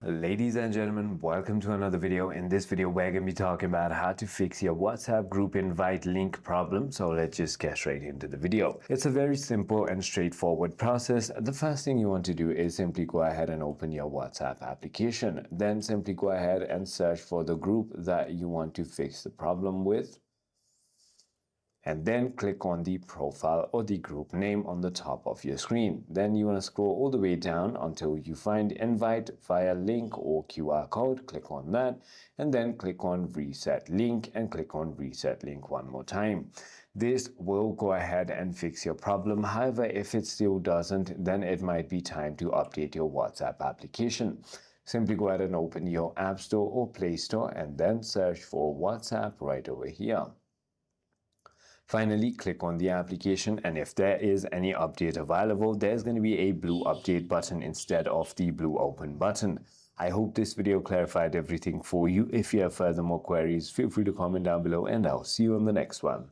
Ladies and gentlemen, welcome to another video. In this video, we're going to be talking about how to fix your WhatsApp group invite link problem. So let's just get straight into the video. It's a very simple and straightforward process. The first thing you want to do is simply go ahead and open your WhatsApp application. Then simply go ahead and search for the group that you want to fix the problem with. And then click on the profile or the group name on the top of your screen. Then you want to scroll all the way down until you find invite via link or QR code. Click on that and then click on reset link and click on reset link one more time. This will go ahead and fix your problem. However, if it still doesn't, then it might be time to update your WhatsApp application. Simply go ahead and open your App Store or Play Store and then search for WhatsApp right over here. Finally, click on the application, and if there is any update available, there's going to be a blue update button instead of the blue open button. I hope this video clarified everything for you. If you have further more queries, feel free to comment down below and I'll see you on the next one.